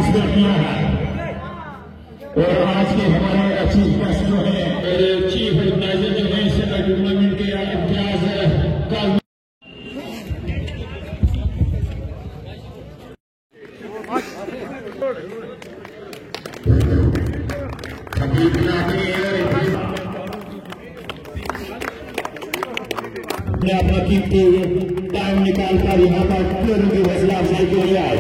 Participate किया है। और आज के हमारे चीफ गेस्ट जो है चीफ ऑर्गेनाइजर जो है इस टूर्नामेंट के इम्तियाज अपना कीमती टाइम निकालकर यहाँ पर प्लेयरों की हौसला अफजाई के लिए आए।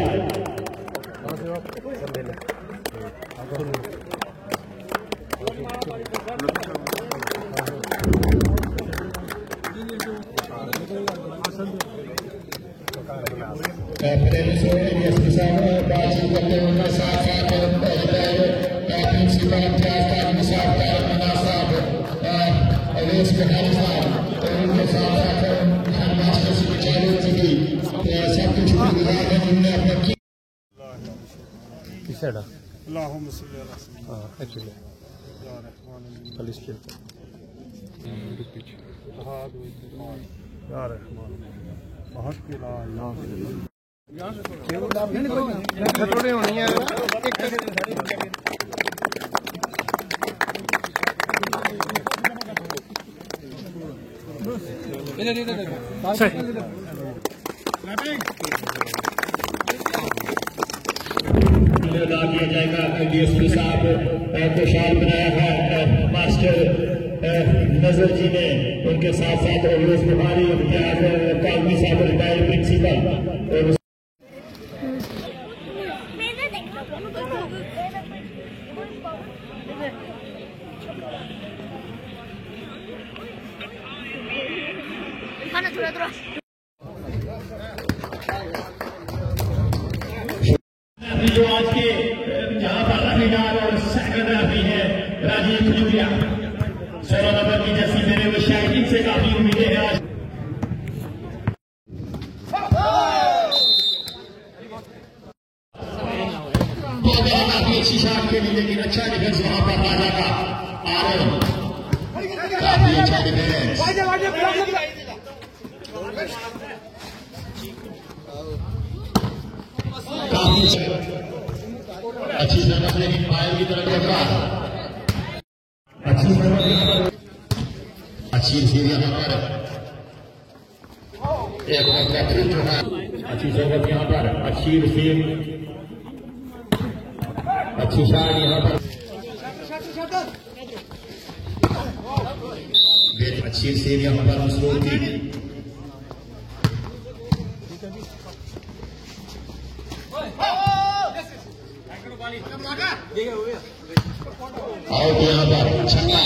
बातचीत करते हुए साथ साथ प्रिंसिपल अवेश बिहारी साहब और उनके साथ साथ हेडमास्टर विचारों से भी सबके शुक्रगुजार हैं जिन्होंने अपना अदा किया जाएगा। डीएसपी साहब को शाल बनाया है मास्टर नजर जी ने, उनके साथ साथ अवेश बिहारी कालमी साहब रिटायर्ड प्रिंसिपल और जो आज के यहाँ पर रफीदार और सेक्रेटरी है राजीव खजूरिया 16 नंबर की जैसी मेरे वो शायद से काफी उम्मीदें हैं। आज काफी अच्छी शॉट खेली लेकिन अच्छा डिफेंस वहां पर राजा का आरन काफी अच्छा डिफेंस काफी अच्छी जरूरत लेकिन फायर की तरफ देखा अच्छी सेव यहाँ पर एक अच्छी जरूरत यहाँ पर अच्छी सेव अच्छी शॉट यहाँ पर अच्छी सेव यहाँ पर मसरूर थी। आउट यहाँ पर छक्का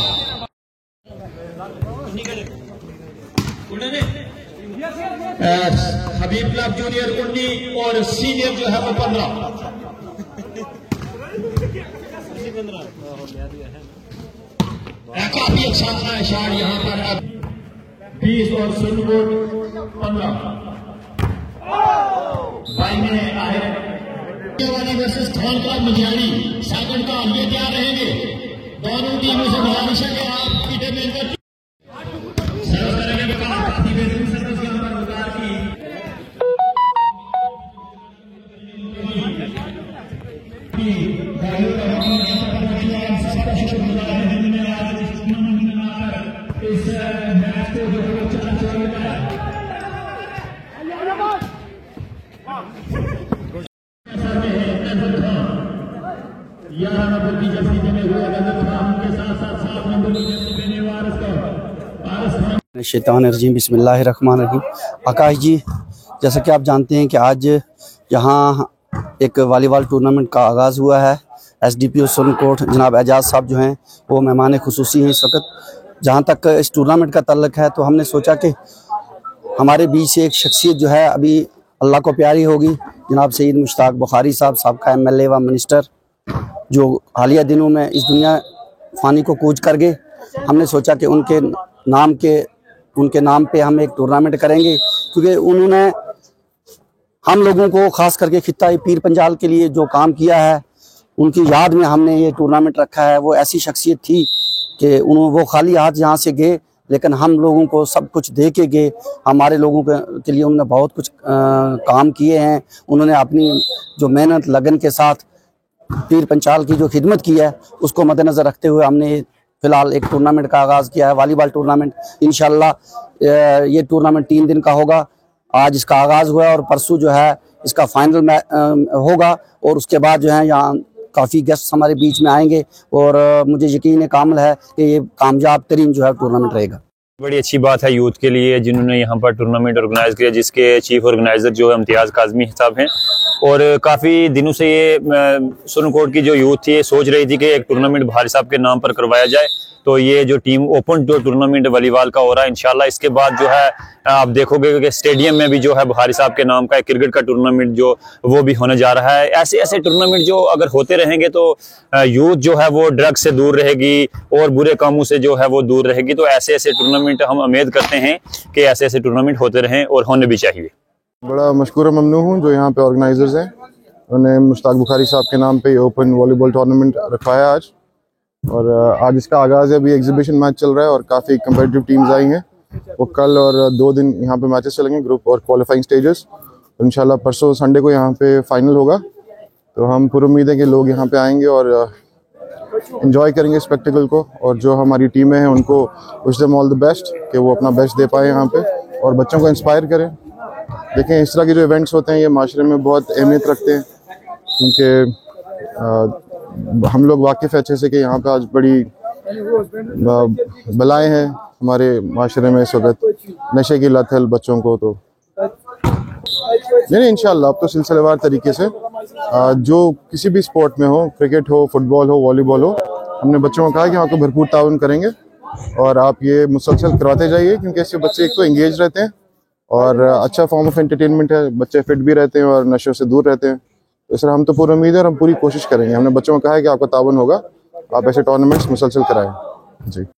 हबीब क्लब जूनियर 19 और सीनियर जो है वो 15 काफी अच्छा था शॉट यहाँ पर 20 और सुनकोट 15 भाई ने आए वर्सेस थॉन क्लब मजियानी सेकंड का ये तैयार रहेंगे। दोनों टीमों से गुजारिश है कि आप पीटे में सर्व करेंगे काफी बेहतरीन सर्विस यहाँ पर उतार की सबका शुक्रगुजार है जिन्होंने आज इस टूर्नामेंट में आकर इस मैच को जो है चला है। नंबर की जर्सी देने हुए उनके साथ साथ 7 नंबर की जर्सी देने शैतानिर्रजीम बिस्मिल्लाहिर्रहमानिर्रहीम। आकाश जी, जैसा कि आप जानते हैं कि आज यहाँ एक वॉलीबॉल टूर्नामेंट का आगाज़ हुआ है। एसडीपीओ सुनकोट जनाब एजाज साहब जो हैं वो मेहमान खुसूसी हैं इस वक्त। जहाँ तक इस टूर्नामेंट का तल्लक है तो हमने सोचा कि हमारे बीच से एक शख्सियत जो है अभी अल्लाह को प्यारी होगी, जनाब सईद मुश्ताक बुखारी साहब, साबका MLA व मिनिस्टर, जो हालिया दिनों में इस दुनिया फ़ानी को कूच कर गए। हमने सोचा कि उनके नाम पे हम एक टूर्नामेंट करेंगे, क्योंकि उन्होंने हम लोगों को ख़ास करके खित्ता पीर पंजाल के लिए जो काम किया है, उनकी याद में हमने ये टूर्नामेंट रखा है। वो ऐसी शख्सियत थी कि वो खाली हाथ यहाँ से गए, लेकिन हम लोगों को सब कुछ दे के गए। हमारे लोगों के लिए उन्होंने बहुत कुछ काम किए हैं। उन्होंने अपनी जो मेहनत लगन के साथ पीर पंचाल की जो खिदमत की है उसको मद्देनज़र रखते हुए हमने फ़िलहाल एक टूर्नामेंट का आगाज़ किया है, वॉलीबॉल टूर्नामेंट। इंशाल्लाह ये टूर्नामेंट 3 दिन का होगा। आज इसका आगाज़ हुआ है और परसों जो है इसका फाइनल होगा और उसके बाद जो है यहाँ काफ़ी गेस्ट हमारे बीच में आएंगे और मुझे यकीन कामिल है कि ये कामयाब तरीन जो है टूर्नामेंट रहेगा। बड़ी अच्छी बात है यूथ के लिए जिन्होंने यहाँ पर टूर्नामेंट ऑर्गेनाइज किया, जिसके चीफ ऑर्गेनाइजर जो है इम्तियाज़ काज़मी साहब हैं। और काफ़ी दिनों से ये सुरनकोट की जो यूथ थी ये सोच रही थी कि एक टूर्नामेंट भारी साहब के नाम पर करवाया जाए। तो ये जो टीम ओपन जो टूर्नामेंट वॉलीबॉल का हो रहा है, इंशाल्लाह इसके बाद जो है आप देखोगे कि स्टेडियम में भी जो है बुखारी साहब के नाम का एक क्रिकेट का टूर्नामेंट जो वो भी होने जा रहा है। ऐसे ऐसे टूर्नामेंट जो अगर होते रहेंगे तो यूथ जो है वो ड्रग्स से दूर रहेगी और बुरे कामों से जो है वो दूर रहेगी। तो ऐसे ऐसे टूर्नामेंट हम उम्मीद करते हैं कि ऐसे ऐसे टूर्नामेंट होते रहें और होने भी चाहिए। बड़ा मशकूर ममनू हूँ जो यहाँ पे ऑर्गेनाइजर्स हैं, उन्होंने मुश्ताक बुखारी साहब के नाम पे ओपन वॉलीबॉल टूर्नामेंट रखवाया आज। और आज इसका आगाज़ है, अभी एग्जीबिशन मैच चल रहा है और काफ़ी कम्पिटिटिव टीम्स आई हैं। वो कल और 2 दिन यहाँ पे मैचेस चलेंगे, ग्रुप और क्वालिफाइंग स्टेजेस। इंशाल्लाह परसों संडे को यहाँ पे फाइनल होगा। तो हम पूरी उम्मीद है कि लोग यहाँ पे आएंगे और एंजॉय करेंगे स्पेक्टिकल को। और जो हमारी टीमें हैं उनको wish them all the best कि वो अपना बेस्ट दे पाए यहाँ पे और बच्चों को इंस्पायर करें। देखें, इस तरह के जो इवेंट्स होते हैं ये माशरे में बहुत अहमियत रखते हैं, क्योंकि हम लोग वाकिफ़ है अच्छे से कि यहाँ पे आज बड़ी बलाएं हैं हमारे माशरे में इस वक्त, नशे की लत है बच्चों को। तो नहीं इंशाल्लाह अब तो सिलसिलेवार तरीके से जो किसी भी स्पोर्ट में हो, क्रिकेट हो, फुटबॉल हो, वॉलीबॉल हो, हमने बच्चों को कहा कि आपको भरपूर ताउन करेंगे और आप ये मुसलसल करवाते जाइए, क्योंकि इससे बच्चे एक तो एंगेज रहते हैं और अच्छा फॉर्म ऑफ एंटरटेनमेंट है, बच्चे फिट भी रहते हैं और नशों से दूर रहते हैं। तो इस तरह हम तो पूरी उम्मीद है और हम पूरी कोशिश करेंगे। हमने बच्चों को कहा है कि आपका ताउन होगा, आप ऐसे टूर्नामेंट्स मुसलसल कराएं। जी।